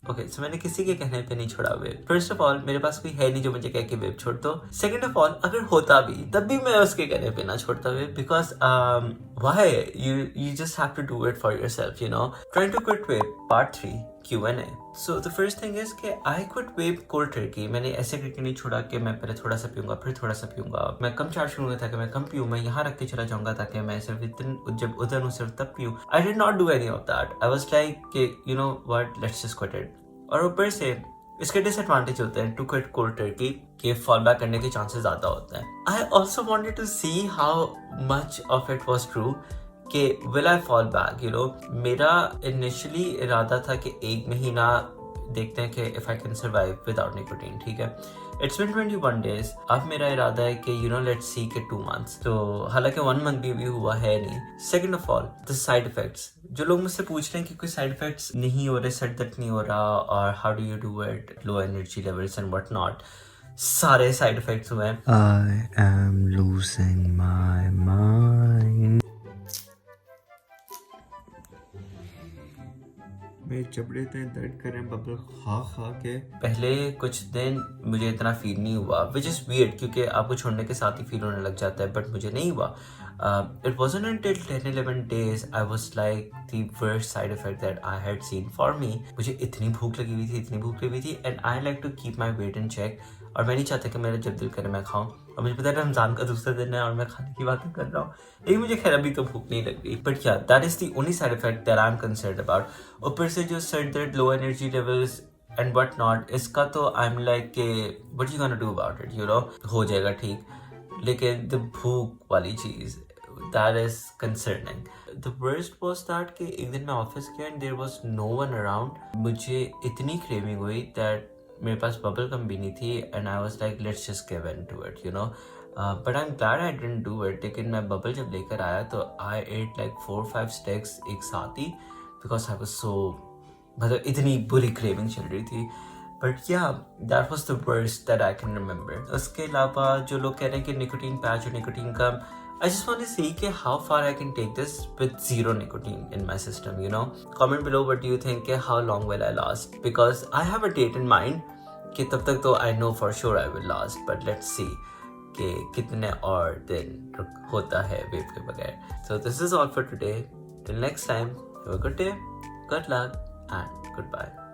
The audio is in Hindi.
ओके सो मैंने किसी के कहने पे नहीं छोड़ा वेब। फर्स्ट ऑफ ऑल मेरे पास कोई है नहीं जो मुझे कह के वेब छोड़ दो। सेकंड ऑफ ऑल अगर होता भी तब भी मैं उसके कहने पे ना छोड़ता web, because why you just have to do it for yourself, you know. Trying to quit vape part 3 Q&A. So the first thing is कि I quit vape cold turkey. मैंने ऐसे करके नहीं छोड़ा कि मैं पहले थोड़ा सा पीऊंगा फिर थोड़ा सा पीऊंगा, मैं कम चार्ज करूंगा ताकि मैं कम पीऊँ, मैं यहाँ रख के चला जाऊंगा ताकि मैं सिर्फ जब उधर हूँ सिर्फ तब पीऊँ। I did not do any of that. I was like कि you know what, let's just quit it. और ऊपर से इसके डिसएडवांटेज होते हैं टू क्विट कोल्ड टर्की के फॉल बैक करने के चांसेस ज्यादा होते हैं। I also wanted to see how much of it was true कि will I fall back, you know. मेरा इनिशियली इरादा था कि 1 महीना देखते हैं कि if I can survive without nicotine, ठीक है। It's been 21 days। अब मेरा इरादा है कि यू नो लेट्स सी के 2 months, तो हालांकि 1 month भी हुआ है नहीं। Second of all the side effects, जो लोग मुझसे पूछ रहे हैं कि कोई साइड इफेक्ट्स नहीं हो रहे, सर दर्द नहीं हो रहा और how do you do it, low energy levels and what not, सारे साइड इफेक्ट्स हुए हैं। I am losing my mind. मेरे जबड़े इतने दर्द कर रहे हैं बबल खा खा के। पहले कुछ दिन मुझे इतना फील नहीं हुआ, विच इज़ वियर्ड क्योंकि आपको छोड़ने के साथ ही फील होने लग जाता है, बट मुझे नहीं हुआ। It wasn't until 10-11 days I was like the worst side effect that I had seen for me। मुझे इतनी भूख लगी हुई थी and I like to keep my weight in check, और मैं नहीं चाहता कि मेरा जब दिल करे मैं खाऊं। और मुझे पता है रमजान का दूसरा दिन है और मैं खाने की बातें कर रहा हूँ, लेकिन मुझे खैर अभी तो भूख नहीं लग रही। बट या that is the only side effect that I am concerned about. ऊपर से जो सर दर्द, low energy levels and what not, इसका तो आई एम लाइक के what you gonna do about it, you know, हो जाएगा ठीक। लेकिन द भूख वाली चीज that is concerning. The worst was that कि एक दिन मैं ऑफिस गया and there was no one around। मुझे इतनी craving हुई that मेरे पास बबल गम भी नहीं थी and I was like let's just give in to it, you know. But I'm glad I didn't do it। लेकिन मैं बबल जब लेकर आया तो I ate like 4-5 sticks एक साथ ही because I was so, मतलब इतनी बुरी craving चल रही थी। But yeah, that was the worst that I can remember। उसके अलावा जो लोग कह रहे हैं कि निकोटीन पैच और nicotine gum, I just want to see कि how far I can take this with zero nicotine in my system, you know. Comment below what do you think कि how long will I last, because I have a date in mind कि तब तक तो I know for sure I will last, but let's see कि कितने और दिन होता है वेब के बगैर। So this is all for today. Till next time, have a good day, good luck and goodbye.